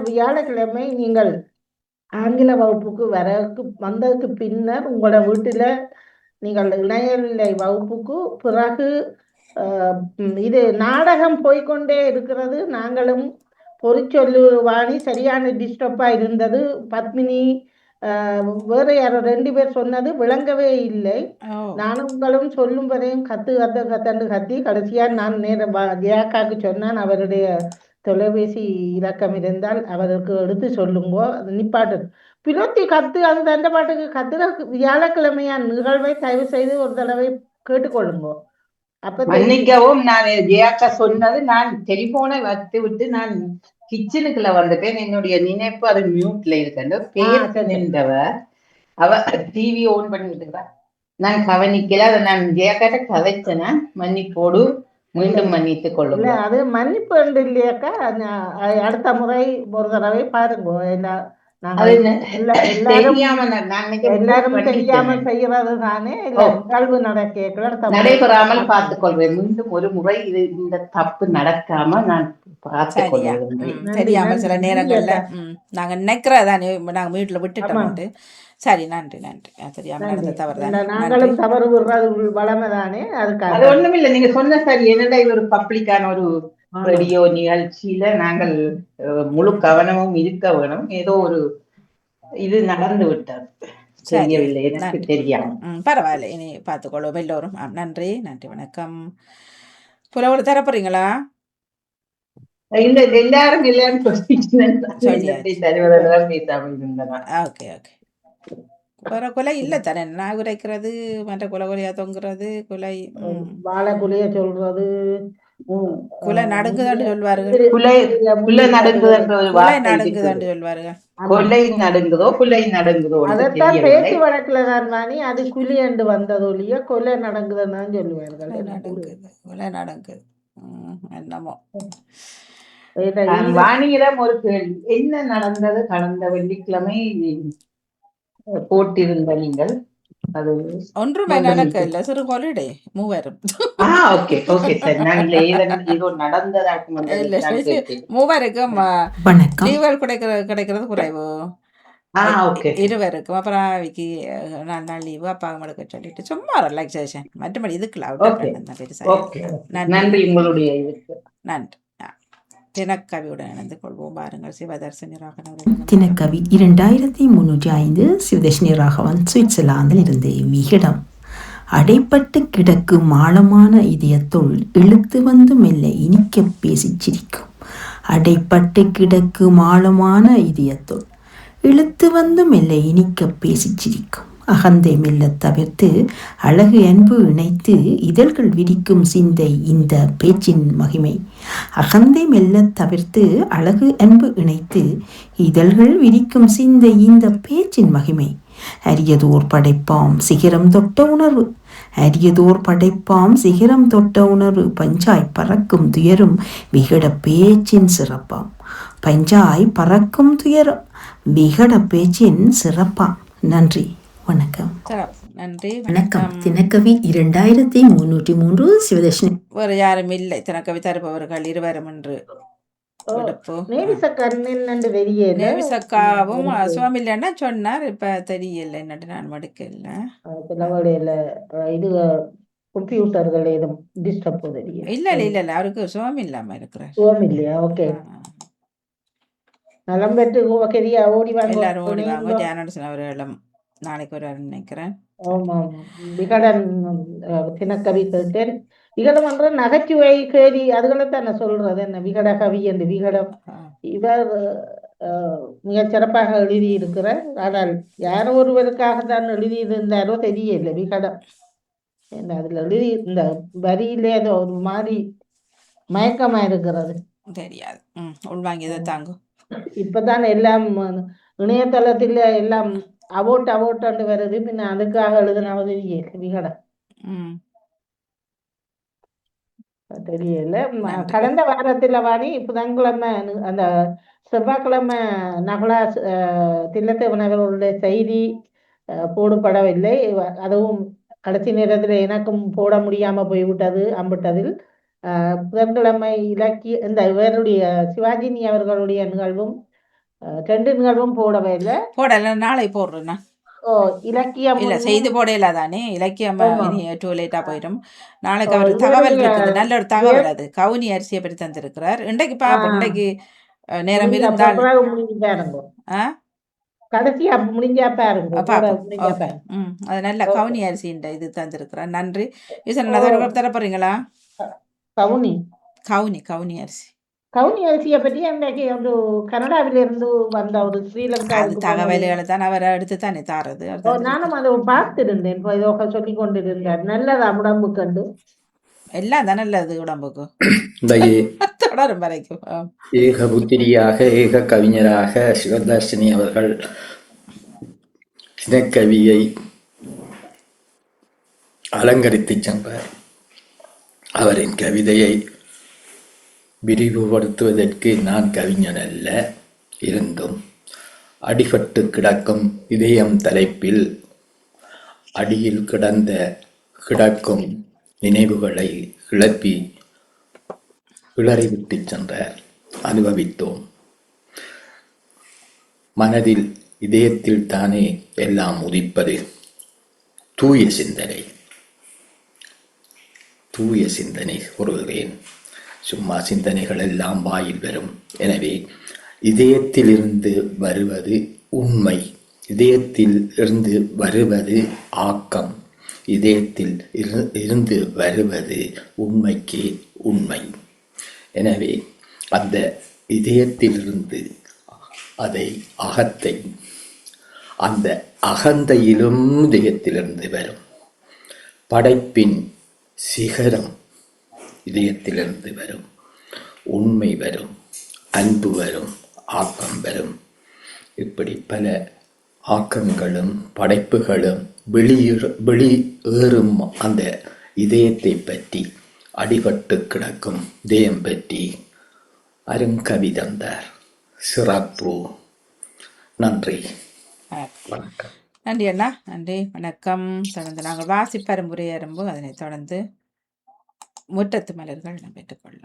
வியாழக்கிழமை நீங்கள் ஆங்கில வகுப்புக்கு வந்ததுக்கு பின்னர் உங்களோட வீட்டில் நீங்கள் இணையநிலை வகுப்புக்கு பிறகு இது நாடகம் போய்கொண்டே இருக்கிறது. நாங்களும் பொறிச்சொல்லு வாணி சரியான டிஸ்டர்பா இருந்தது. பத்மினி வேற யாரோ 2 பேர் சொன்னது விளங்கவே இல்லை. நானும் உங்களும் சொல்லும் வரையும் கத்தண்டு கத்தி கடைசியா நான் நேரம் ஜியாக்காக்கு சொன்னான், அவருடைய தொலைபேசி இலக்கம் இருந்தால் அவருக்கு எடுத்து சொல்லுங்கோ, அது நிப்பாட்டு பிலோத்தி கத்து அது தண்ட பாட்டுக்கு கத்துற வியாழக்கிழமையான் நிகழ்வை தயவு செய்து ஒரு தடவை கேட்டுக்கொள்ளுங்கோ. மன்னிக்கவும், நான் ஜெயாக்கா சொன்னது நான் டெலிபோனை வைத்து விட்டு நான் கிச்சனுக்குள்ள வந்துட்டேன். என்னுடைய நினைப்பு அது மியூட்ல இருக்கு. பேர் நின்றவ அவ டிவி ஓன் பண்ணிட்டு நான் கவனிக்கல. அதை நான் ஜெயாக்காட்ட கதைச்சேன்னா மன்னிப்போடு மீண்டும் மன்னித்துக் கொள்ளுங்க. அது மன்னிப்பு இல்லையாக்கா, அடுத்த முறை ஒரு தடவை பாருங்க. எல்லாரும் தெரியாம செய்யறது தானே, நிகழ்வு நடைபெறாமல் பார்த்துக் கொள்வேன். மீண்டும் ஒரு முறை இந்த தப்பு நடக்காம நான் பார்த்துக் கொள்வேன். தெரியாமல் சில நேரங்கள்ல நாங்க நினைக்கிறதானே நாங்க வீட்டுல விட்டுட்டோம். சரி, நன்றி நன்றி. தெரியாம நடந்த தவறுதான். நாங்களும் தவறு விடுறது வளமைதானே, அது ஒண்ணும் இல்லை. நீங்க சொன்ன சரி, என்னடா இது ஒரு பப்ளிக்கான ஒரு ரேடியோ நிகழ்ச்சியில நாங்கள் முழு கவனமும் இருக்க வேணும். ஏதோ ஒரு இது நடந்து விட்டது, தெரியவில்லை, எனக்கு தெரியாம. பரவாயில்ல, இனி பார்த்துக்கொள்வோம் எல்லோரும். நன்றி நன்றி, வணக்கம். புலவோடு தரப்போறீங்களா? இல்ல, எல்லாரும் ஓகே ஓகே. கொலை இல்ல தானே, நான் உரைக்கிறது மற்ற கொலையா தொங்குறது, கொலை வாழை குலைய சொல்றது, குலை நடுங்குதான்னு சொல்வார்கள். குலை நடுங்குதான்னு சொல்வார்கள். கொலை நடுங்குதோ குலை நடுங்குதோ அதைத்தான் பேச்சு வழக்குல தான் வாணி, அது குழி என்று வந்ததோ இல்லையோ கொலை நடங்குதுன்னு சொல்லுவார்கள். கொலை நடங்குது என்னமோ. வாணியிடம் ஒரு கேள்வி, என்ன நடந்தது கடந்த வெள்ளிக்கிழமை போட்டிருந்த நீங்கள்? அது ஒன்றுமே நடக்கல, சிறு ஹாலிடே மூவரும். மூவருக்கும் லீவுகள் கிடைக்கிறது குறைவு, இருவருக்கும். அப்புறம் அவைக்கு 4 நாள் லீவு அப்பாங்களுக்கு சொல்லிட்டு சும்மா ரிலாக்ஸேஷன், மற்றபடி இதுக்குள்ள நன்றி. உங்களுடைய நன்றி. தினக்கவியுடன் இணைந்து கொள்வோம். பாருங்கள், சிவதர்ஷினி ராகவன். தினக்கவி 2305 சிவதர்ஷினி ராகவன் சுவிட்சர்லாந்தில் இருந்து. விகிடம். அடைப்பட்டு கிடக்கும் ஆழமான இதயத்துள் இழுத்து வந்து மெல்ல இனிக்க பேசி சிரிக்கும். அடைப்பட்டு கிடக்கும் ஆழமான இதயத்துள் இழுத்து வந்து மெல்ல இனிக்க பேசி சிரிக்கும். அகந்தை மெல்ல தவிர்த்து அழகு அன்பு இணைத்து இதழ்கள் விரிக்கும் சிந்தை இந்த பேச்சின் மகிமை. அகந்தை மெல்ல தவிர்த்து அழகு அன்பு இணைத்து இதழ்கள் விரிக்கும் சிந்தை இந்த பேச்சின் மகிமை. அரியதோர் படைப்பாம் சிகரம் தொட்ட உணர்வு, அரியதோர் படைப்பாம் சிகரம் தொட்ட உணர்வு. பஞ்சாய் பறக்கும் துயரும் விகட பேச்சின் சிறப்பாம். பஞ்சாய் பறக்கும் துயரம் விகட பேச்சின் சிறப்பாம். நன்றி, வணக்கம். நன்றி, வணக்கம். தினக்கவி 2303 சிவதர்ஷினி. வேறு யாரும் இல்லை தினக்கவி தருபவர்கள் இருவரும் என்று. நேவிசக்காவும் சுவாமியிலன்னா சொன்னார், இப்ப தெரியல என்னட்டு நான் மடுக்கல. இது கம்ப்யூட்டர்கள் ஏதும் டிஸ்டர்ப் தெரியல. இல்ல அவருக்கு சுவாமி இல்லாம இருக்கிறார். சுவாமி இல்லையா? ஓகே, நலம் பெற்று ஓடி வாங்க, எல்லாரும் ஓடி வாங்க. ஜானடசன் அவர்களும் நாளைக்கு ஒரு நினைக்கிறேன். விகடன் தினக்கவி கேட்டேன். விகடம் என்ற நகைச்சுவை கேதி அதுகளைத்தான் நான் சொல்றது. என்ன விகட கவி என்று விகடம் இவர் மிக சிறப்பாக எழுதி இருக்கிறார். ஆனால் யாரோ ஒருவருக்காகத்தான் எழுதியிருந்தாரோ தெரியல. விகடம் அதுல எழுதி இந்த வரியிலே அது ஒரு மாதிரி மயக்கமா இருக்கிறது, தெரியாது, உள்வாங்கியதை தாங்கும். இப்பதான் எல்லாம் இணையதளத்தில் எல்லாம் அவோட்டு வருது. பின்ன அதுக்காக எழுதினாவது விகடம் தெரியல. கடந்த வாரத்துல வாணி புதன்கிழமை அந்த செவ்வாய்க்கிழமை நகலா தில்லத்தேவன் அவர்களுடைய செய்தி போடப்படவில்லை. அதுவும் கடைசி நேரத்தில் எனக்கும் போட முடியாம போய்விட்டது அம்பிட்டதில். புதன்கிழமை இலக்கிய இந்த இவருடைய சிவாஜினி அவர்களுடைய நிகழ்வும் 2 நிகழ்வும் போடவே இல்லை. போடல, நாளை போடுறேன் நான். ஓ, இலக்கியம் இல்ல செய்து போடையில தானே, இலக்கியம் ஆமா. இனி டூ லேட்டா போயிடும். நாளைக்கு ஓ, அவருக்கு தகவல் இவருடைய இருக்குது, நல்ல ஒரு தகவல். அது கவுனி அரிசியை பற்றி தந்திருக்கிறார். இன்றைக்கு பாப்போம், இன்றைக்கு நேரம் முடிஞ்ச இருந்தால் பிறகு முடிஞ்சு பாருங்க. கடைசியா முடிஞ்சா பாருங்க, போட பாப்போம். முடிஞ்சா ஓகே, பாருங்க. அது நல்ல ஓகே. கவுனி அரிசின்ற இது தந்திருக்கிறார். நன்றி. ஈசன் அதை தர போறீங்களா? கவுனி கவுனி அரிசி, கவுனி அரிசியை பற்றி அன்றைக்கு ஒரு கனடாவிலிருந்து வந்த ஒரு அது ஸ்ரீலங்காவுக்கு போனது. தகவல்களை தான் அவர் எடுத்து தானே தாரது. அவர் தந்திருக்கிறார். நானும் அதை பார்த்திருந்தேன், இதோ சொல்லி கொண்டிருந்தார். நல்லதா உடம்பு கண்டு எல்லாம் தான் நல்லது உடம்புக்கு. இந்த தொடரும் வரைக்கும். ஏக புத்திரியாக ஏக கவிஞராக சிவதர்ஷினி அவர்கள் இனக்கவியை அலங்கரித்து சென்றார். அவரின் கவிதையை விரிவுபடுத்துவதற்கு நான் கவிஞன் அல்ல. இருந்தும் அடிபட்டு கிடக்கும் இதயம் தலைப்பில் அடியில் கிடக்கும் நினைவுகளை கிளப்பி கிளறிவிட்டு சென்றார். அனுபவித்தோம். மனதில் இதயத்தில் தானே எல்லாம் உதிப்பது. தூய சிந்தனை கூறுகிறேன். சும்மா சிந்தனைகள் எல்லாம் வாயில் வரும். எனவே இதயத்தில் இருந்து வருவது உண்மை, இதயத்தில் இருந்து வருவது ஆக்கம், இதயத்தில் இருந்து வருவது உண்மைக்கு உண்மை. எனவே அந்த இதயத்திலிருந்து அதை அந்த அகந்தையிலும் இதயத்திலிருந்து வரும். படைப்பின் சிகரம் இதயத்திலிருந்து வரும். உண்மை வரும், அன்பு வரும், ஆக்கம் வரும். இப்படி பல ஆக்கங்களும் படைப்புகளும் வெளியேறும் அந்த இதயத்தை பற்றி, அடிபட்டு கிடக்கும் இதயம் பற்றி அருங்கவி தந்தார். சிறப்பு. நன்றி, வணக்கம். நன்றி அண்ணா, நன்றி, வணக்கம். தொடர்ந்து நாங்கள் வாசிப்பரும்புரை அரும்பு, அதனைத் தொடர்ந்து முற்றத்து மலர்கள் நாம் பெற்றுக்கொள்ளும்.